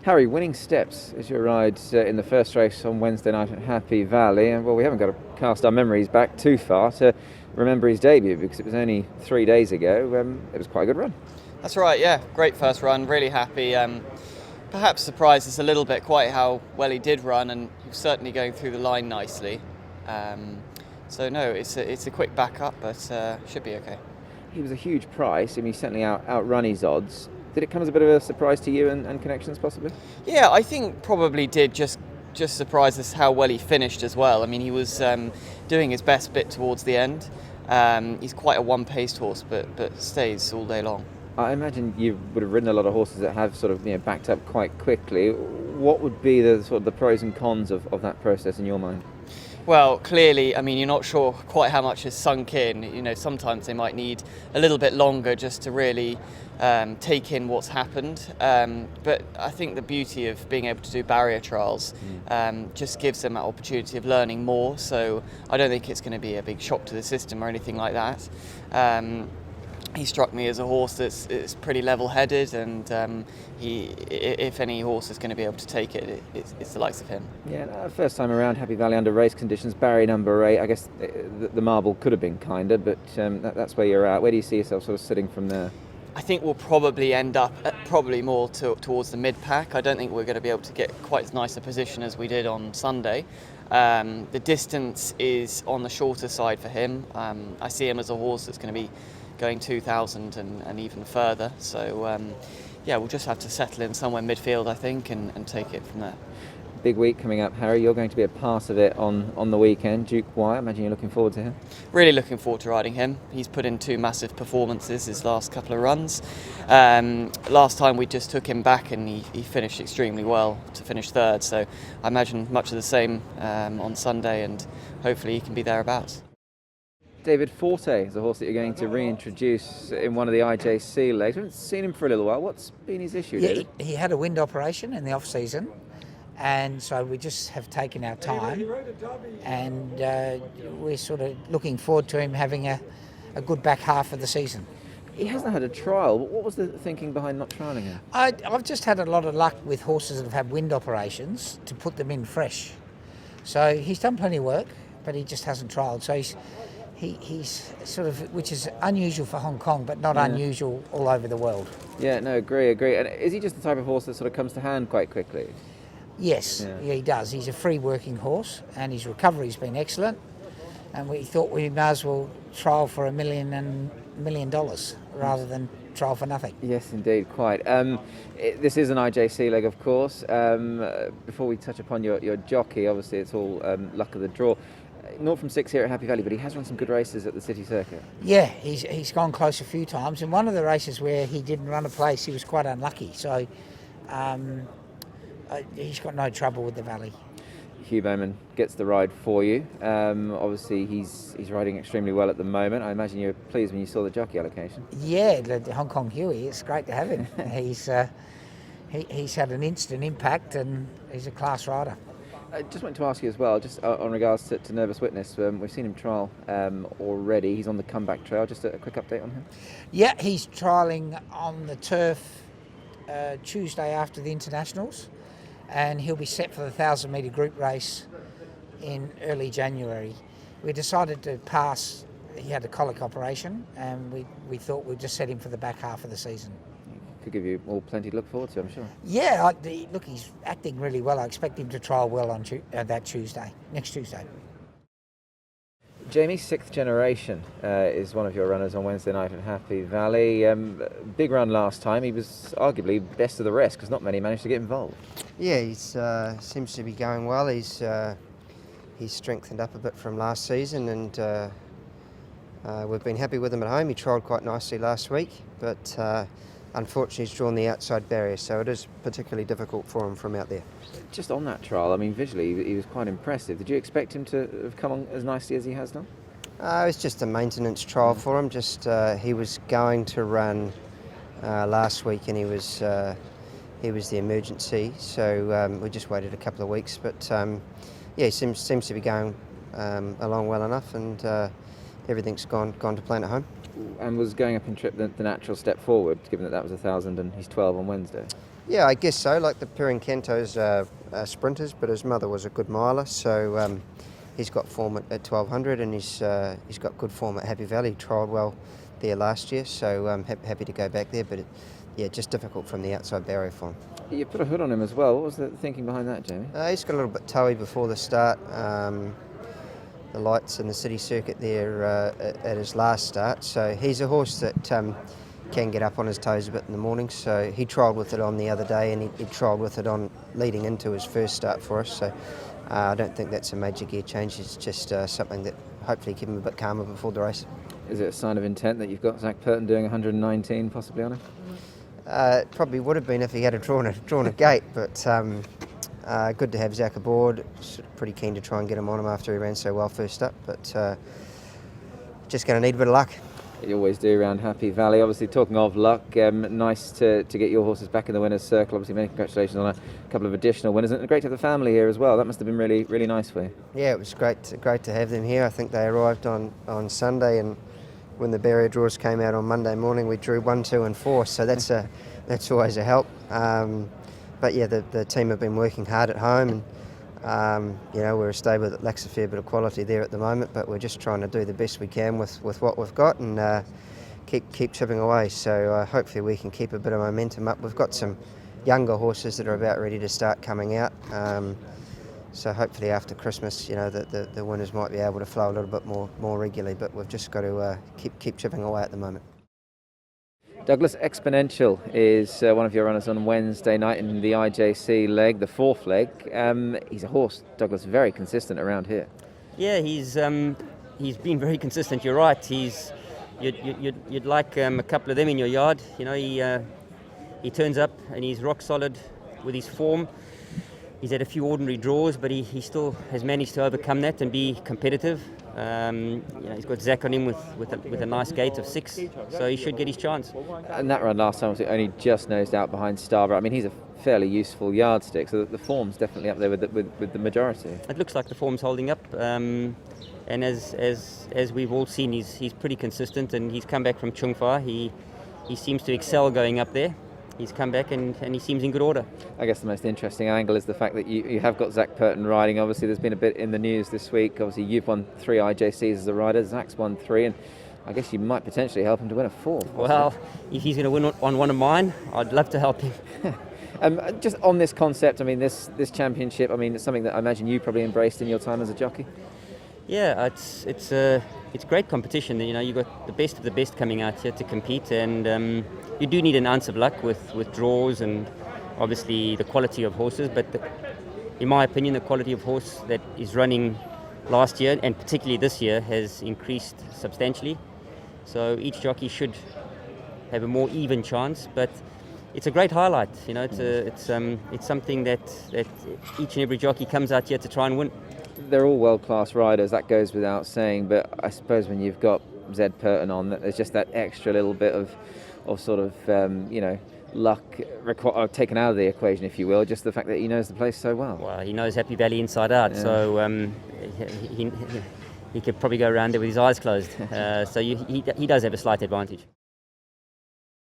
Harry, winning steps as your ride in the first race on Wednesday night at Happy Valley, and well, we haven't got to cast our memories back too far to remember his debut because it was only 3 days ago. It was quite a good run. That's right, yeah, great first run, really happy. Perhaps surprised us a little bit quite how well he did run, and he was certainly going through the line nicely. So no, it's a quick backup, but should be okay. He was a huge price. I mean, he certainly outrun his odds. Did it come as a bit of a surprise to you and connections, possibly? Yeah, I think probably did just surprise us how well he finished as well. I mean, he was doing his best bit towards the end. He's quite a one-paced horse, but stays all day long. I imagine you would have ridden a lot of horses that have sort of backed up quite quickly. What would be the sort of the pros and cons of that process in your mind? Well, clearly, I mean, you're not sure quite how much has sunk in. You know, sometimes they might need a little bit longer just to really take in what's happened. But I think the beauty of being able to do barrier trials just gives them that opportunity of learning more. So I don't think it's going to be a big shock to the system or anything like that. He struck me as a horse that's pretty level-headed, and if any horse is going to be able to take it, it's the likes of him. Yeah, first time around Happy Valley under race conditions, barrier number 8. I guess the marble could have been kinder, but that's where you're at. Where do you see yourself sort of sitting from there? I think we'll probably end up probably more towards the mid-pack. I don't think we're going to be able to get quite as nice a position as we did on Sunday. The distance is on the shorter side for him. I see him as a horse that's going to be going 2,000 and even further. So, yeah, we'll just have to settle in somewhere midfield, I think, and take it from there. Big week coming up, Harry. You're going to be a part of it on the weekend. Duke Whyte, I imagine you're looking forward to him. Really looking forward to riding him. He's put in 2 massive performances his last couple of runs. Last time we just took him back and he finished extremely well to finish 3rd. So I imagine much of the same on Sunday, and hopefully he can be thereabouts. David, FORTE is a horse that you're going to reintroduce in one of the IJC legs. We haven't seen him for a little while. What's been his issue? Yeah, he had a wind operation in the off-season, and so we just have taken our time, and we're sort of looking forward to him having a good back half of the season. He hasn't had a trial. What was the thinking behind not trialling him? I've just had a lot of luck with horses that have had wind operations to put them in fresh. So he's done plenty of work, but he just hasn't trialled. So he's sort of, which is unusual for Hong Kong, but not unusual all over the world. Yeah, no, agree. And is he just the type of horse that sort of comes to hand quite quickly? Yes, yeah, he does. He's a free working horse, and his recovery's been excellent. And we thought we might as well trial for $1 million rather than trial for nothing. Yes, indeed, quite. This is an IJC leg, of course. Before we touch upon your jockey, obviously it's all luck of the draw. 0 from 6 here at Happy Valley, but he has run some good races at the City Circuit. Yeah, he's gone close a few times. In one of the races where he didn't run a place, he was quite unlucky. So he's got no trouble with the Valley. Hugh Bowman gets the ride for you. Obviously, he's riding extremely well at the moment. I imagine you're pleased when you saw the jockey allocation. Yeah, the Hong Kong Huey, it's great to have him. He's had an instant impact, and he's a class rider. I just wanted to ask you as well, just on regards to Nervous Witness, we've seen him trial already. He's on the comeback trail. Just a quick update on him. Yeah, he's trialling on the turf Tuesday after the internationals, and he'll be set for the 1,000-metre group race in early January. We decided to pass. He had a colic operation, and we thought we'd just set him for the back half of the season. Could give you all plenty to look forward to, I'm sure. Yeah, look, he's acting really well. I expect him to trial well on that Tuesday, next Tuesday. Jamie, 6th Generation is one of your runners on Wednesday night at Happy Valley. Big run last time. He was arguably best of the rest because not many managed to get involved. Yeah, he seems to be going well. He's strengthened up a bit from last season, and we've been happy with him at home. He trialled quite nicely last week, but unfortunately he's drawn the outside barrier, so it is particularly difficult for him from out there. Just on that trial, I mean, visually he was quite impressive. Did you expect him to have come on as nicely as he has done? It was just a maintenance trial for him. He was going to run last week, and he was the emergency, so we just waited a couple of weeks. But yeah, he seems to be going along well enough, and everything's gone to plan at home. And was going up in trip the natural step forward, given that was 1,000 and he's 12 on Wednesday? Yeah, I guess so. Like the Perencantos are sprinters, but his mother was a good miler, so he's got form at 1200, and he's got good form at Happy Valley. He trialled well there last year, so I'm happy to go back there, but yeah, just difficult from the outside barrier for him. You put a hood on him as well. What was the thinking behind that, Jamie? He's got a little bit toey before the start. The lights in the city circuit there at his last start, so he's a horse that can get up on his toes a bit in the morning, so he trialled with it on the other day, and he trialled with it on leading into his first start for us, so I don't think that's a major gear change. It's just something that hopefully keep him a bit calmer before the race. Is it a sign of intent that you've got Zach Purton doing 119 possibly on him? It probably would have been if he had drawn a gate, but good to have Zach aboard. Pretty keen to try and get him on him after he ran so well first up, but just going to need a bit of luck. You always do around Happy Valley. Obviously, talking of luck, nice to get your horses back in the winner's circle. Obviously, many congratulations on a couple of additional winners, and great to have the family here as well. That must have been really, really nice for you. Yeah, it was great to have them here. I think they arrived on Sunday, and when the barrier draws came out on Monday morning, we drew 1, 2 and 4, so that's always a help. But yeah, the team have been working hard at home, and we're a stable that lacks a fair bit of quality there at the moment, but we're just trying to do the best we can with what we've got, and keep chipping away. So hopefully we can keep a bit of momentum up. We've got some younger horses that are about ready to start coming out. So hopefully after Christmas, the winners might be able to flow a little bit more regularly, but we've just got to keep chipping away at the moment. Douglas, Exponential is one of your runners on Wednesday night in the IJC leg, the fourth leg. He's a horse, Douglas, very consistent around here. Yeah, he's been very consistent. You're right. You'd like a couple of them in your yard. He turns up and he's rock solid with his form. He's had a few ordinary draws, but he still has managed to overcome that and be competitive. He's got Zach on him with a nice gate of 6, so he should get his chance. And that run last time was only just nosed out behind Starboard. I mean, he's a fairly useful yardstick, so the form's definitely up there with the majority. It looks like the form's holding up, and as we've all seen, he's pretty consistent, and he's come back from Chung Fa. He seems to excel going up there. He's come back and he seems in good order. I guess the most interesting angle is the fact that you have got Zach Purton riding. Obviously, there's been a bit in the news this week. Obviously, you've won 3 IJCs as a rider. Zach's won 3, and I guess you might potentially help him to win a 4th. Well, if he's going to win on one of mine, I'd love to help him. Just on this concept, I mean, this championship, I mean, it's something that I imagine you probably embraced in your time as a jockey. Yeah, it's great competition. You've got the best of the best coming out here to compete, and you do need an ounce of luck with draws and obviously the quality of horses. But in my opinion, the quality of horse that is running last year and particularly this year has increased substantially. So each jockey should have a more even chance. But it's a great highlight. It's something that each and every jockey comes out here to try and win. They're all world-class riders, that goes without saying, but I suppose when you've got Zed Purton on, there's just that extra little bit of sort of, luck taken out of the equation, if you will, just the fact that he knows the place so well. Well, he knows Happy Valley inside out, yeah. So he could probably go around there with his eyes closed. So he does have a slight advantage.